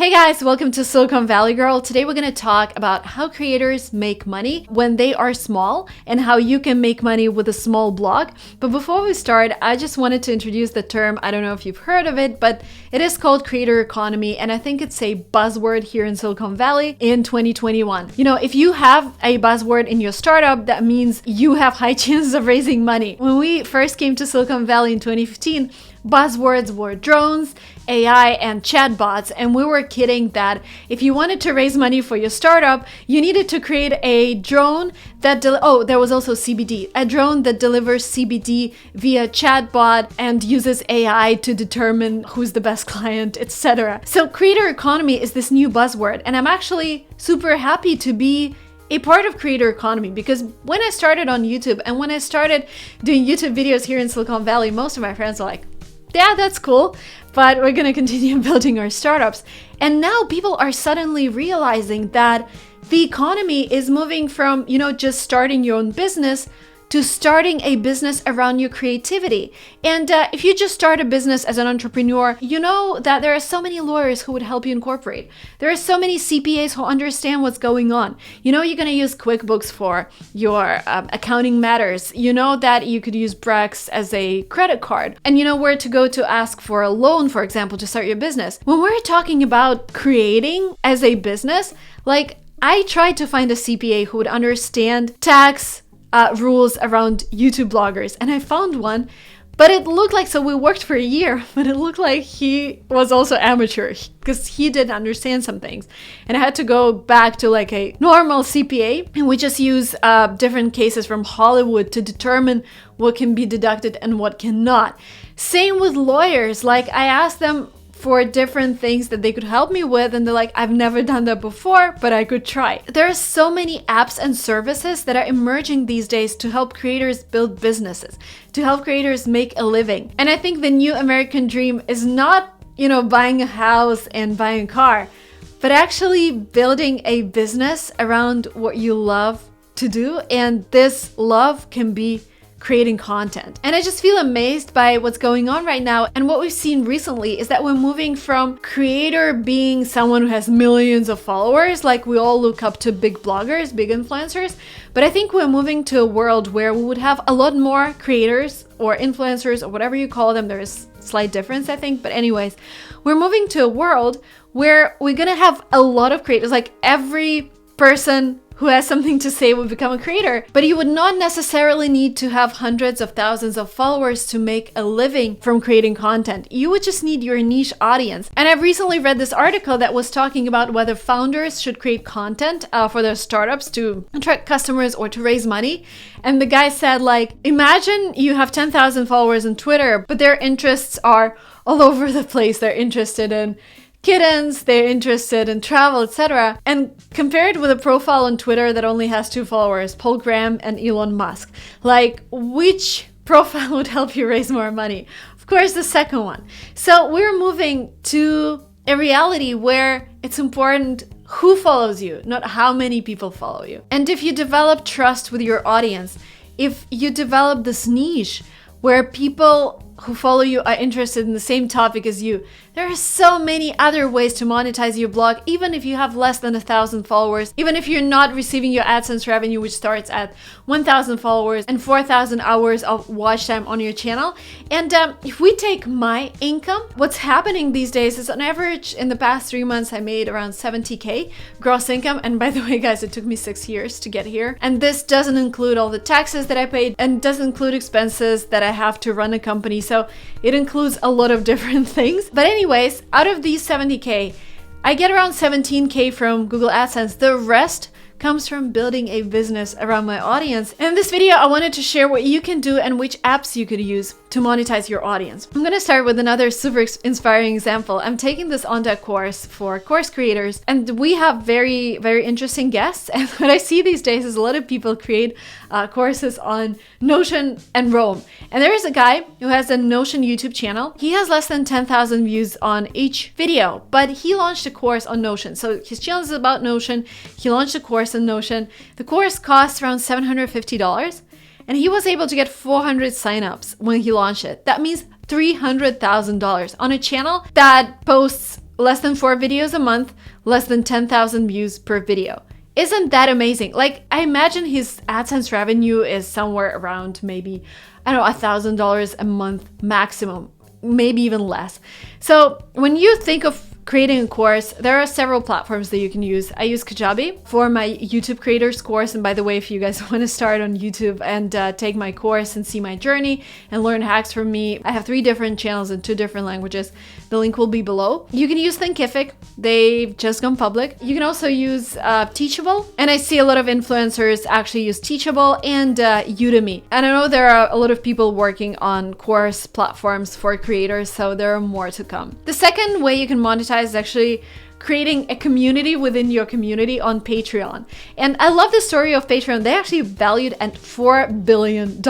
Hey guys, welcome to Silicon Valley Girl. Today we're going to talk about how creators make money when they are small and how you can make money with a small blog. But before we start, I just wanted to introduce the term. I don't know if you've heard of it, but it is called creator economy, and I think it's a buzzword here in Silicon Valley in 2021. You know, if you have a buzzword in your startup, that means you have high chances of raising money. When we first came to Silicon Valley in 2015, buzzwords were drones, AI, and chatbots, and we were kidding that if you wanted to raise money for your startup, you needed to create a drone that there was also CBD, a drone that delivers CBD via chatbot and uses AI to determine who's the best client, etc. So creator economy is this new buzzword, and I'm actually super happy to be a part of creator economy, because when I started on YouTube and when I started doing YouTube videos here in Silicon Valley, most of my friends were like, yeah, that's cool, but we're going to continue building our startups. And now people are suddenly realizing that the economy is moving from, just starting your own business to starting a business around your creativity. And if you just start a business as an entrepreneur, you know that there are so many lawyers who would help you incorporate. There are so many CPAs who understand what's going on. You know you're going to use QuickBooks for your accounting matters. You know that you could use Brex as a credit card. And you know where to go to ask for a loan, for example, to start your business. When we're talking about creating as a business, I tried to find a CPA who would understand tax rules around YouTube bloggers, and I found one, but it looked like, so we worked for a year, but it looked like he was also amateur because he didn't understand some things, and I had to go back to a normal CPA, and we just use different cases from Hollywood to determine what can be deducted and what cannot. Same with lawyers. I asked them for different things that they could help me with, and they're like, I've never done that before, but I could try. There are so many apps and services that are emerging these days to help creators build businesses, to help creators make a living. And I think the new American dream is not, buying a house and buying a car, but actually building a business around what you love to do. And this love can be creating content. And I just feel amazed by what's going on right now. And what we've seen recently is that we're moving from creator being someone who has millions of followers, like we all look up to big bloggers, big influencers. But I think we're moving to a world where we would have a lot more creators or influencers or whatever you call them. There's a slight difference, I think. But anyways, we're moving to a world where we're going to have a lot of creators, like every person who has something to say will become a creator. But you would not necessarily need to have hundreds of thousands of followers to make a living from creating content. You would just need your niche audience. And I've recently read this article that was talking about whether founders should create content for their startups to attract customers or to raise money. And the guy said, imagine you have 10,000 followers on Twitter, but their interests are all over the place. They're interested in kittens, they're interested in travel, etc. And compared with a profile on Twitter that only has 2 followers, Paul Graham and Elon Musk, which profile would help you raise more money? Of course, the second one. So we're moving to a reality where it's important who follows you, not how many people follow you. And if you develop trust with your audience, if you develop this niche where people who follow you are interested in the same topic as you, there are so many other ways to monetize your blog, even if you have less than 1,000 followers, even if you're not receiving your AdSense revenue, which starts at 1,000 followers and 4,000 hours of watch time on your channel. And if we take my income, what's happening these days is on average in the past 3 months, I made around 70K gross income. And by the way, guys, it took me 6 years to get here. And this doesn't include all the taxes that I paid and doesn't include expenses that I have to run a company. So it includes a lot of different things. But anyways, out of these 70K, I get around 17K from GoogleAdsense. The rest comes from building a business around my audience. And in this video, I wanted to share what you can do and which apps you could use to monetize your audience. I'm going to start with another super inspiring example. I'm taking this on-deck course for course creators, and we have very, very interesting guests. And what I see these days is a lot of people create courses on Notion and Rome. And there is a guy who has a Notion YouTube channel. He has less than 10,000 views on each video, but he launched a course on Notion. So his channel is about Notion. He launched a course on Notion. The course costs around $750. And he was able to get 400 signups when he launched it. That means $300,000 on a channel that posts less than 4 videos a month, less than 10,000 views per video. Isn't that amazing? Like, I imagine his AdSense revenue is somewhere around maybe, I don't know, $1,000 a month maximum, maybe even less. So when you think of creating a course, there are several platforms that you can use. I use Kajabi for my YouTube creators course. And by the way, if you guys want to start on YouTube and take my course and see my journey and learn hacks from me, I have 3 different channels in 2 different languages. The link will be below. You can use Thinkific. They've just gone public. You can also use Teachable. And I see a lot of influencers actually use Teachable and Udemy. And I know there are a lot of people working on course platforms for creators, so there are more to come. The second way you can monetize is actually creating a community within your community on Patreon. And I love the story of Patreon. They actually valued at $4 billion.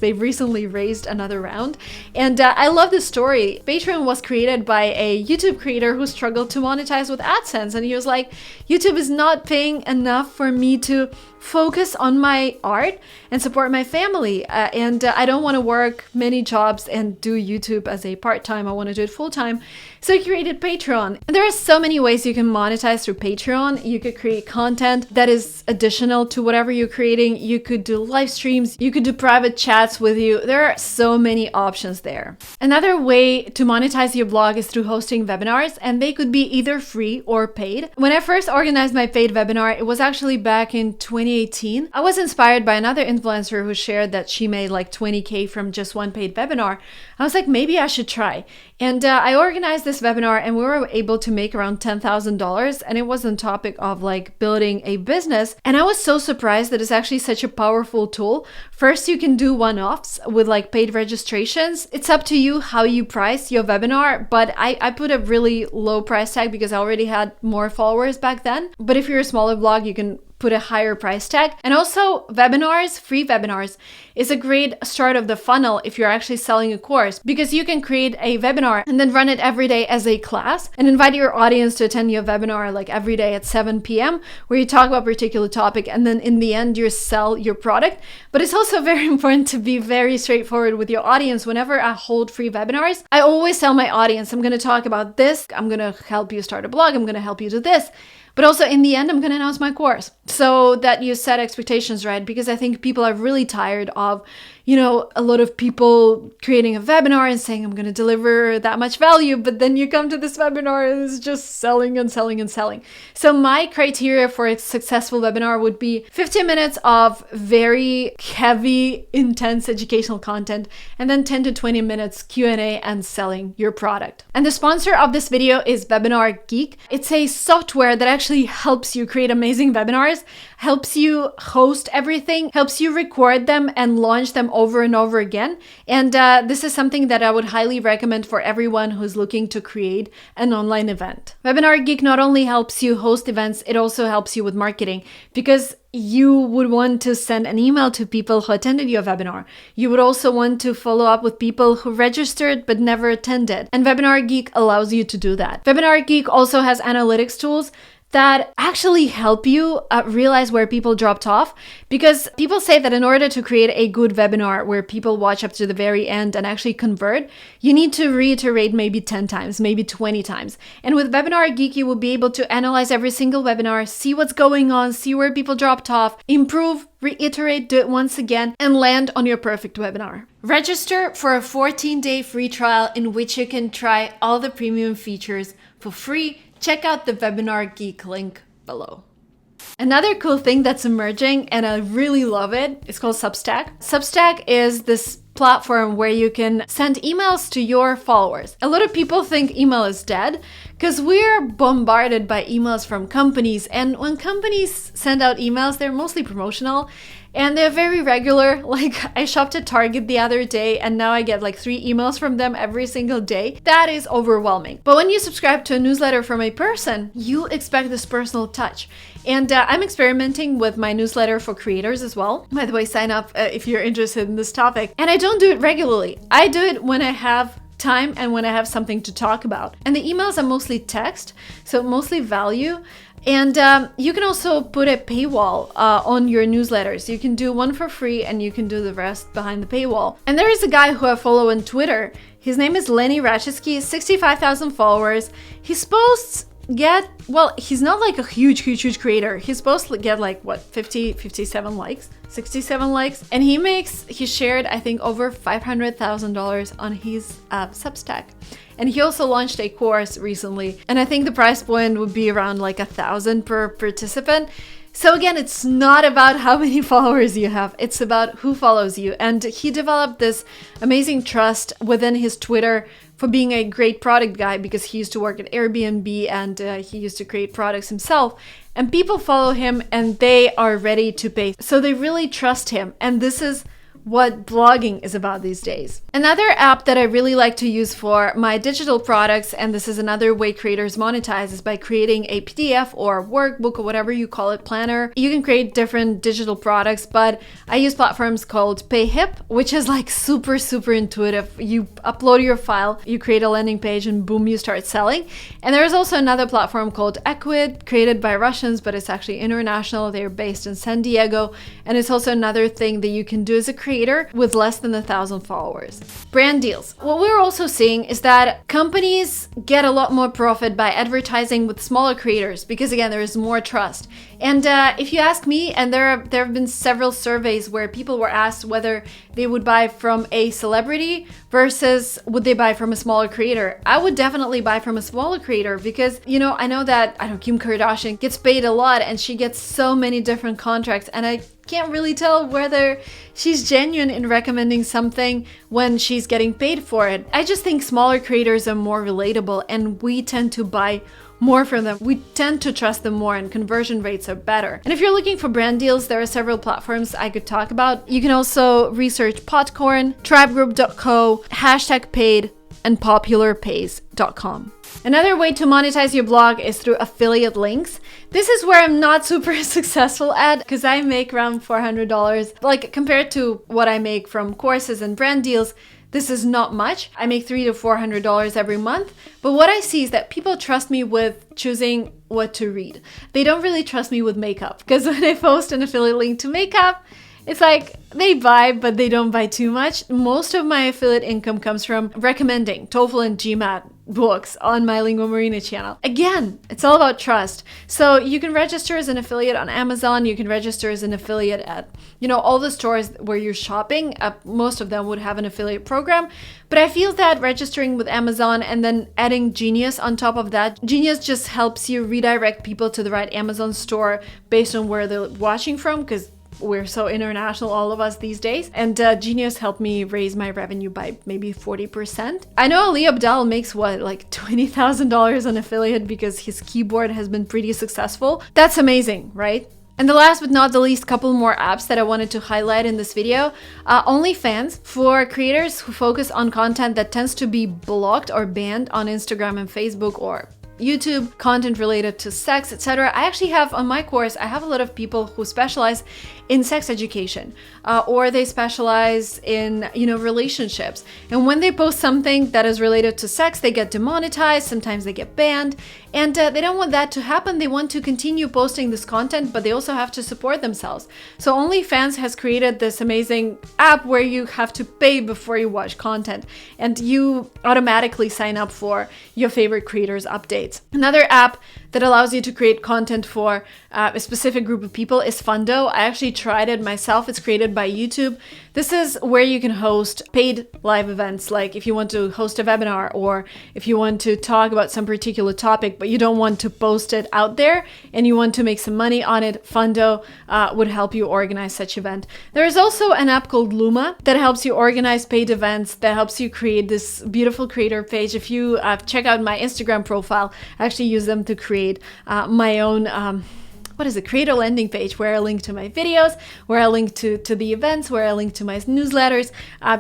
They've recently raised another round. And I love the story. Patreon was created by a YouTube creator who struggled to monetize with AdSense. And he was like, YouTube is not paying enough for me to focus on my art and support my family. And I don't want to work many jobs and do YouTube as a part-time. I want to do it full-time. So he created Patreon. And there are so many ways you can monetize through Patreon. You could create content that is additional to whatever you're creating. You could do live streams. You could do private chats with you. There are so many options there. Another way to monetize your blog is through hosting webinars, and they could be either free or paid. When I first organized my paid webinar, it was actually back in 2018. I was inspired by another influencer who shared that she made like 20K from just one paid webinar. I was like, maybe I should try. And I organized this webinar and we were able to make around $10,000, and it was on topic of like building a business. And I was so surprised that it's actually such a powerful tool. First, you can do one-offs with like paid registrations. It's up to you how you price your webinar, but I put a really low price tag because I already had more followers back then. But if you're a smaller blog, you can put a higher price tag. And also webinars, free webinars, is a great start of the funnel if you're actually selling a course, because you can create a webinar and then run it every day as a class and invite your audience to attend your webinar like every day at 7 p.m. where you talk about a particular topic, and then in the end you sell your product. But it's also very important to be very straightforward with your audience. Whenever I hold free webinars, I always tell my audience, I'm going to talk about this, I'm going to help you start a blog, I'm going to help you do this. But also in the end, I'm going to announce my course so that you set expectations right, because I think people are really tired of, a lot of people creating a webinar and saying, I'm going to deliver that much value, but then you come to this webinar and it's just selling and selling and selling. So my criteria for a successful webinar would be 15 minutes of very heavy, intense educational content, and then 10 to 20 minutes Q&A and selling your product. And the sponsor of this video is Webinar Geek. It's a software that actually helps you create amazing webinars, helps you host everything, helps you record them and launch them over and over again. And this is something that I would highly recommend for everyone who's looking to create an online event. Webinar Geek not only helps you host events, it also helps you with marketing, because you would want to send an email to people who attended your webinar. You would also want to follow up with people who registered but never attended. And Webinar Geek allows you to do that. Webinar Geek also has analytics tools that actually help you realize where people dropped off, because people say that in order to create a good webinar where people watch up to the very end and actually convert, you need to reiterate maybe 10 times, maybe 20 times. And with Webinar Geek, you will be able to analyze every single webinar, see what's going on, see where people dropped off, improve, reiterate, do it once again, and land on your perfect webinar. Register for a 14-day free trial in which you can try all the premium features for free. Check out the Webinar Geek link below. Another cool thing that's emerging, and I really love it, is called Substack. Substack is this platform where you can send emails to your followers. A lot of people think email is dead because we're bombarded by emails from companies. And when companies send out emails, they're mostly promotional and they're very regular. Like, I shopped at Target the other day and now I get like 3 emails from them every single day. That is overwhelming. But when you subscribe to a newsletter from a person, you expect this personal touch. And I'm experimenting with my newsletter for creators as well. By the way, sign up if you're interested in this topic. And I don't do it regularly. I do it when I have time and when I have something to talk about. And the emails are mostly text, so mostly value. And you can also put a paywall on your newsletters. You can do one for free and you can do the rest behind the paywall. And there is a guy who I follow on Twitter. His name is Lenny Ratchitsky, 65,000 followers. His posts get, well, he's not like a huge creator. He's supposed to get like what, 57 likes, 67 likes, and he shared I think over $500,000 on his Substack. And he also launched a course recently, and I think the price point would be around like 1,000 per participant. So again, it's not about how many followers you have, it's about who follows you. And he developed this amazing trust within his Twitter for being a great product guy, because he used to work at Airbnb and he used to create products himself. And people follow him and they are ready to pay. So they really trust him. And this is what blogging is about these days. Another app that I really like to use for my digital products, and this is another way creators monetize, is by creating a PDF or workbook or whatever you call it, planner. You can create different digital products, but I use platforms called PayHip, which is like super intuitive. You upload your file, you create a landing page, and boom, you start selling. And there's also another platform called Equid, created by Russians, but it's actually international. They're based in San Diego. And it's also another thing that you can do as a creator with less than 1,000 followers. Brand deals. What we're also seeing is that companies get a lot more profit by advertising with smaller creators, because again, there is more trust. And if you ask me, and there have been several surveys where people were asked whether they would buy from a celebrity versus would they buy from a smaller creator. I would definitely buy from a smaller creator, because, you know, I know that Kim Kardashian gets paid a lot and she gets so many different contracts, and I can't really tell whether she's genuine in recommending something when she's getting paid for it. I just think smaller creators are more relatable, and we tend to buy more from them. We tend to trust them more, and conversion rates are better. And if you're looking for brand deals, there are several platforms I could talk about. You can also research Podcorn, tribegroup.co, #paid, and popularpays.com. Another way to monetize your blog is through affiliate links. This is where I'm not super successful at, because I make around $400. Like, compared to what I make from courses and brand deals, this is not much. I make $300 to $400 every month. But what I see is that people trust me with choosing what to read. They don't really trust me with makeup, because when I post an affiliate link to makeup, it's like they buy, but they don't buy too much. Most of my affiliate income comes from recommending TOEFL and GMAT books on my Lingua Marina channel. Again, it's all about trust. So you can register as an affiliate on Amazon. You can register as an affiliate at, all the stores where you're shopping. Most of them would have an affiliate program. But I feel that registering with Amazon and then adding Genius on top of that, Genius just helps you redirect people to the right Amazon store based on where they're watching from, because we're so international, all of us these days. And Genius helped me raise my revenue by maybe 40%. I know Ali Abdal makes like $20,000 on affiliate because his keyboard has been pretty successful. That's amazing, right? And the last but not the least, couple more apps that I wanted to highlight in this video. OnlyFans, for creators who focus on content that tends to be blocked or banned on Instagram and Facebook or YouTube, content related to sex, etc. I actually have on my course, I have a lot of people who specialize in sex education, or they specialize in, relationships. And when they post something that is related to sex, they get demonetized, sometimes they get banned, and they don't want that to happen. They want to continue posting this content, but they also have to support themselves. So OnlyFans has created this amazing app where you have to pay before you watch content, and you automatically sign up for your favorite creators' updates. Another app that allows you to create content for a specific group of people is Fundo. I actually tried it myself. It's created by YouTube. This is where you can host paid live events, like if you want to host a webinar or if you want to talk about some particular topic, but you don't want to post it out there and you want to make some money on it. Fundo would help you organize such event. There is also an app called Luma that helps you organize paid events, that helps you create this beautiful creator page. If you check out my Instagram profile, I actually use them to create my own creator landing page, where I link to my videos, where I link to the events, where I link to my newsletters.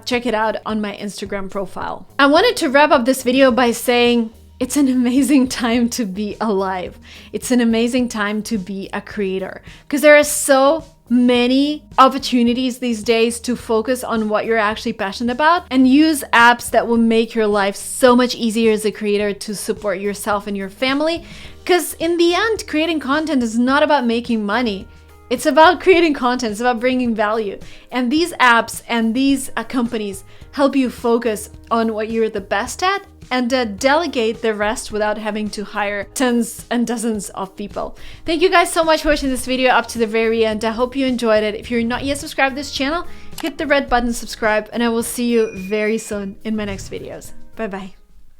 Check it out on my Instagram profile. I wanted to wrap up this video by saying it's an amazing time to be alive. It's an amazing time to be a creator, because there are so many opportunities these days to focus on what you're actually passionate about and use apps that will make your life so much easier as a creator to support yourself and your family. Because in the end, creating content is not about making money. It's about creating content. It's about bringing value. And these apps and these companies help you focus on what you're the best at and delegate the rest without having to hire tons and dozens of people. Thank you guys so much for watching this video up to the very end. I hope you enjoyed it. If you're not yet subscribed to this channel, hit the red button, subscribe, and I will see you very soon in my next videos. Bye bye.